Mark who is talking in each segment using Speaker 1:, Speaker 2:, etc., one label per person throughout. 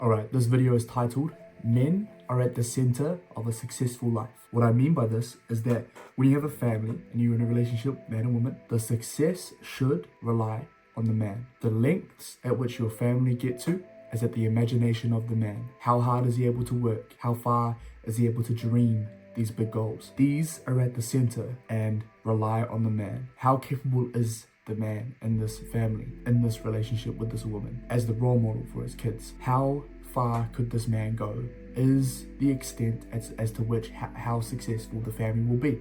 Speaker 1: Alright, this video is titled, Men are at the center of a successful life. What I mean by this is that when you have a family and you're in a relationship, man and woman, the success should rely on the man. The lengths at which your family get to is at the imagination of the man. How hard is he able to work? How far is he able to dream these big goals? These are at the center and rely on the man. How capable is the man in this family, in this relationship with this woman, as the role model for his kids? How far could this man go is the extent as to which how successful the family will be.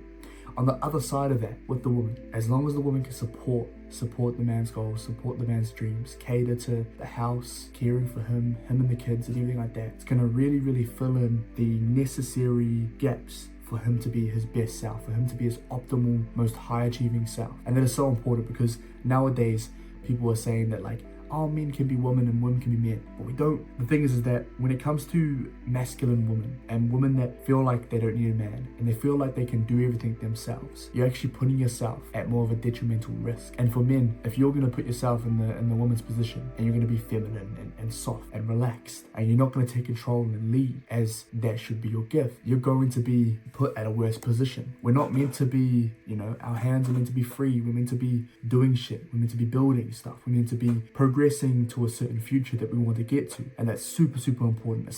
Speaker 1: On the other side of that, with the woman, as long as the woman can support the man's goals, support the man's dreams, cater to the house, caring for him and the kids and everything like that, it's gonna really fill in the necessary gaps for him to be his best self, for him to be his optimal, most high achieving self. And that is so important because nowadays people are saying that like, oh, men can be women and women can be men, but we don't. The thing is that when it comes to masculine women and women that feel like they don't need a man and they feel like they can do everything themselves, you're actually putting yourself at more of a detrimental risk. And for men, if you're going to put yourself in the woman's position and you're going to be feminine and soft and relaxed and you're not going to take control and lead as that should be your gift, you're going to be put at a worse position. We're not meant to be, our hands are meant to be free. We're meant to be doing shit. We're meant to be building stuff. We're meant to be progressing to a certain future that we want to get to. And that's super important,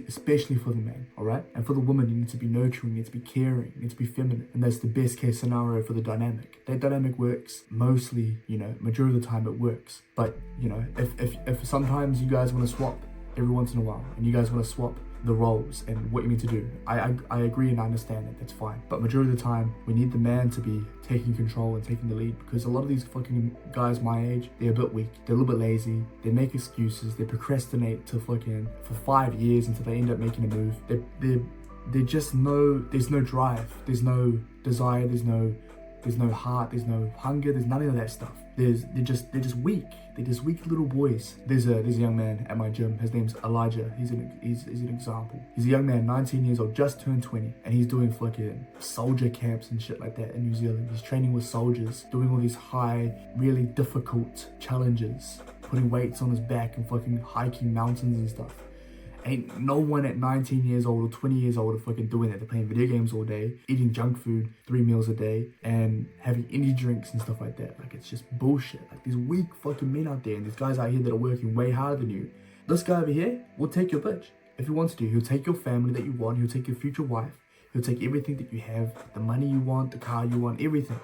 Speaker 1: especially for the man, all right? And for the woman, you need to be nurturing, you need to be caring, you need to be feminine. And that's the best case scenario for the dynamic. That dynamic works mostly, majority of the time it works. But, if sometimes you guys want to swap every once in a while and you guys want to swap the roles and what you need to do, I agree and I understand that, that's fine. But majority of the time, we need the man to be taking control and taking the lead, because a lot of these fucking guys my age, they're a bit weak, they're a little bit lazy, they make excuses, they procrastinate to for 5 years until they end up making a move. They're just there's no drive, there's no desire, there's no heart, there's no hunger, there's none of that stuff. They're just weak. They're just weak little boys. There's a young man at my gym. His name's Elijah. He's an example. He's a young man, 19 years old, just turned 20, and he's doing fucking soldier camps and shit like that in New Zealand. He's training with soldiers, doing all these high, really difficult challenges, putting weights on his back and fucking hiking mountains and stuff. Ain't no one at 19 years old or 20 years old are fucking doing that. They're playing video games all day, eating junk food 3 meals a day, and having energy drinks and stuff like that. Like, it's just bullshit. Like, these weak fucking men out there and these guys out here that are working way harder than you. This guy over here will take your bitch. If he wants to, he'll take your family that you want, he'll take your future wife, he'll take everything that you have, the money you want, the car you want, everything.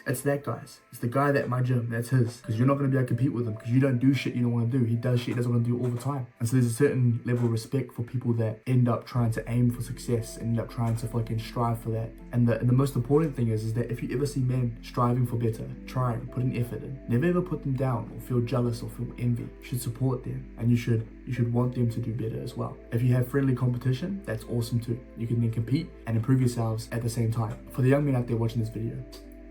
Speaker 1: It's that guy's. It's the guy at my gym. That's his. Because you're not going to be able to compete with him because you don't do shit you don't want to do. He does shit he doesn't want to do all the time. And so there's a certain level of respect for people that end up trying to aim for success, end up trying to fucking strive for that. And the most important thing is that if you ever see men striving for better, trying, putting effort in, never ever put them down or feel jealous or feel envy. You should support them and you should want them to do better as well. If you have friendly competition, that's awesome too. You can then compete and improve yourselves at the same time. For the young men out there watching this video,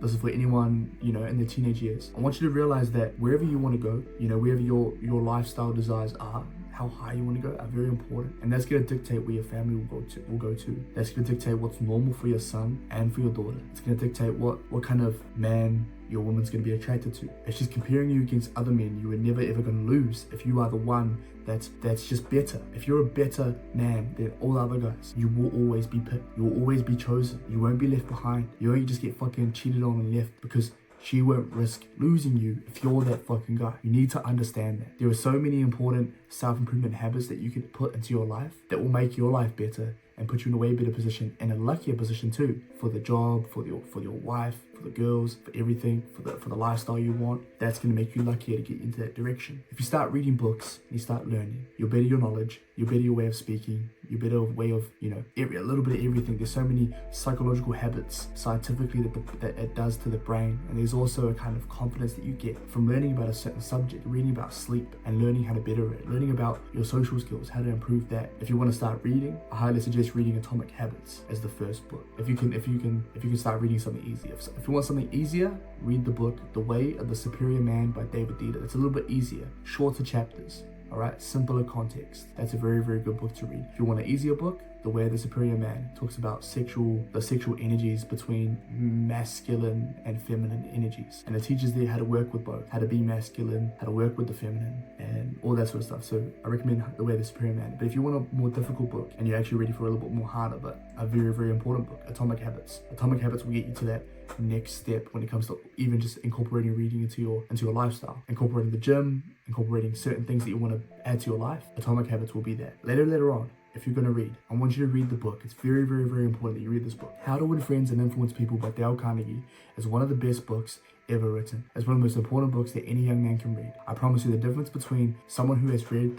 Speaker 1: this is for anyone, in their teenage years. I want you to realize that wherever you want to go, wherever your lifestyle desires are, how high you want to go are very important. And that's going to dictate where your family will go to. That's going to dictate what's normal for your son and for your daughter. It's going to dictate what kind of man your woman's going to be attracted to. It's just comparing you against other men. You are never ever going to lose if you are the one that's just better. If you're a better man than all the other guys, you will always be picked. You will always be chosen. You won't be left behind. You won't just get fucking cheated on and left because she won't risk losing you if you're that fucking guy. You need to understand that. There are so many important self-improvement habits that you can put into your life that will make your life better and put you in a way better position, and a luckier position too, for the job, for your wife, for the girls, for everything, for the lifestyle you want. That's going to make you luckier to get into that direction. If you start reading books and you start learning, you'll better your knowledge, you'll better your way of speaking, you'll better way of, a little bit of everything. There's so many psychological habits scientifically that it does to the brain. And there's also a kind of confidence that you get from learning about a certain subject, reading about sleep and learning how to better it, learning about your social skills, how to improve that. If you want to start reading, I highly suggest reading Atomic Habits as the first book. If you can start reading something easier. If you want something easier, read the book The Way of the Superior Man by David Dieter. It's a little bit easier, shorter chapters. All right, simpler context. That's a very, very good book to read. If you want an easier book, The Way of the Superior Man talks about the sexual energies between masculine and feminine energies. And it teaches you how to work with both, how to be masculine, how to work with the feminine, and all that sort of stuff. So I recommend The Way of the Superior Man. But if you want a more difficult book and you're actually ready for a little bit more harder, but a very, very important book, Atomic Habits. Atomic Habits will get you to that next step when it comes to even just incorporating reading into your lifestyle, incorporating the gym, incorporating certain things that you want to add to your life. Atomic Habits will be there. Later on, if you're going to read, I want you to read the book. It's very, very, very important that you read this book. How to Win Friends and Influence People by Dale Carnegie is one of the best books ever written. It's one of the most important books that any young man can read. I promise you the difference between someone who has read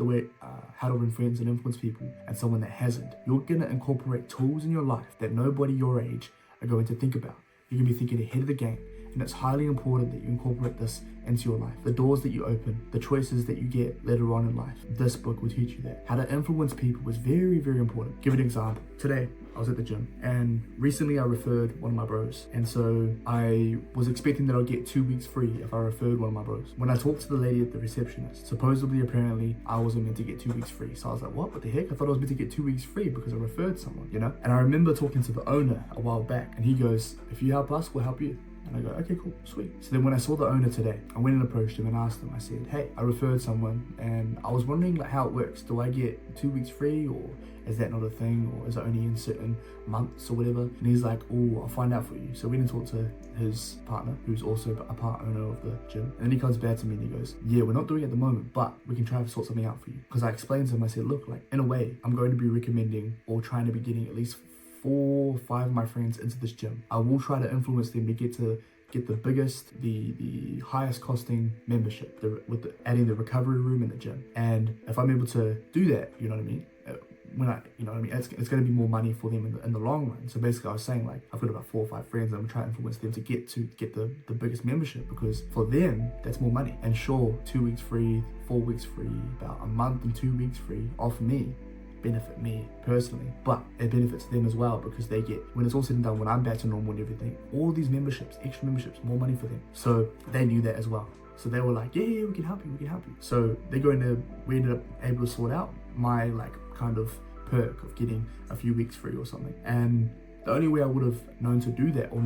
Speaker 1: How to Win Friends and Influence People and someone that hasn't. You're going to incorporate tools in your life that nobody your age are going to think about. You're going to be thinking ahead of the game. And it's highly important that you incorporate this into your life. The doors that you open, the choices that you get later on in life. This book will teach you that. How to influence people is very, very important. Give an example. Today, I was at the gym and recently I referred one of my bros. And so I was expecting that I'd get 2 weeks free if I referred one of my bros. When I talked to the lady at the receptionist, apparently, I wasn't meant to get 2 weeks free. So I was like, what the heck? I thought I was meant to get 2 weeks free because I referred someone, you know? And I remember talking to the owner a while back and he goes, if you help us, we'll help you. And I go, okay, cool, sweet. So then when I saw the owner today, I went and approached him and asked him, I said, hey, I referred someone and I was wondering like how it works. Do I get 2 weeks free or is that not a thing? Or is it only in certain months or whatever? And he's like, oh, I'll find out for you. So we went and talked to his partner, who's also a part owner of the gym. And then he comes back to me and he goes, yeah, we're not doing it at the moment, but we can try to sort something out for you. Because I explained to him, I said, look, like in a way, I'm going to be recommending or trying to be getting at least 4 or 5 of my friends into this gym. I will try to influence them to get the biggest, the highest costing membership, adding the recovery room in the gym. And if I'm able to do that, you know what I mean? It's going to be more money for them in the long run. So basically I was saying like, I've got about 4 or 5 friends and I'm trying to influence them to get the biggest membership because for them, that's more money. And sure, 2 weeks free, 4 weeks free, about a month and 2 weeks free off me, benefit me personally, but it benefits them as well because they get, when it's all said and done, when I'm back to normal and everything, all these memberships, extra memberships, more money for them. So they knew that as well. So they were like, yeah, we can help you. So we ended up able to sort out my like kind of perk of getting a few weeks free or something. And the only way I would have known to do that or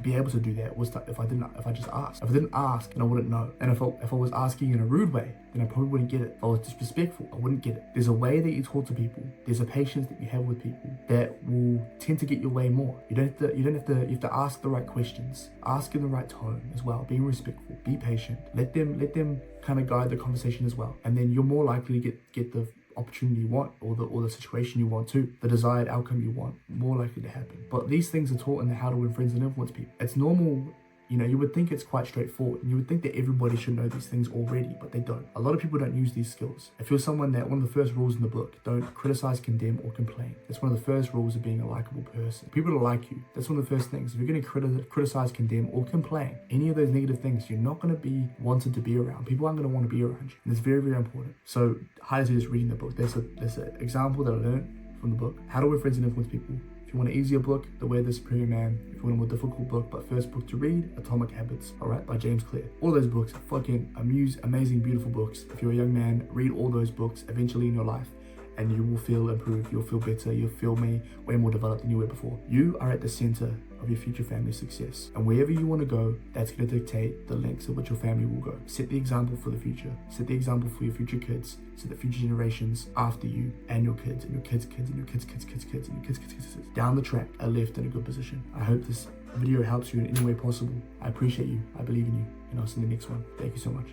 Speaker 1: be able to do that was if I just asked. If I didn't ask, then I wouldn't know. And if I was asking in a rude way, then I probably wouldn't get it. If I was disrespectful, I wouldn't get it. There's a way that you talk to people. There's a patience that you have with people that will tend to get your way more. You have to ask the right questions. Ask in the right tone as well. Being respectful. Be patient. Let them kind of guide the conversation as well. And then you're more likely to get the opportunity you want or the situation you want to, the desired outcome you want, more likely to happen. But these things are taught in the How to Win Friends and Influence People. It's normal, you know, you would think it's quite straightforward and you would think that everybody should know these things already, but they don't. A lot of people don't use these skills. If you're someone that, one of the first rules in the book, don't criticize, condemn, or complain. That's one of the first rules of being a likable person. People to like you, that's one of the first things. If you're going to criticize, condemn, or complain, any of those negative things, you're not going to be wanted to be around. People aren't going to want to be around you. And it's very, very important. So highly suggest reading the book. There's an example that I learned from the book, How to Win Friends and Influence People. If you want an easier book, The Way of the Superior Man. If you want a more difficult book, but first book to read, Atomic Habits, alright, by James Clear. All those books are fucking amazing, beautiful books. If you're a young man, read all those books eventually in your life and you will feel improved, you'll feel better, you'll feel way more developed than you were before. You are at the center of your future family success. And wherever you want to go, that's going to dictate the lengths at which your family will go. Set the example for the future. Set the example for your future kids, so that future generations after you and your kids and your kids' kids and your kids' kids' kids' kids and your kids' kids' kids' kids down the track are left in a good position. I hope this video helps you in any way possible. I appreciate you. I believe in you. And I'll see you in the next one. Thank you so much.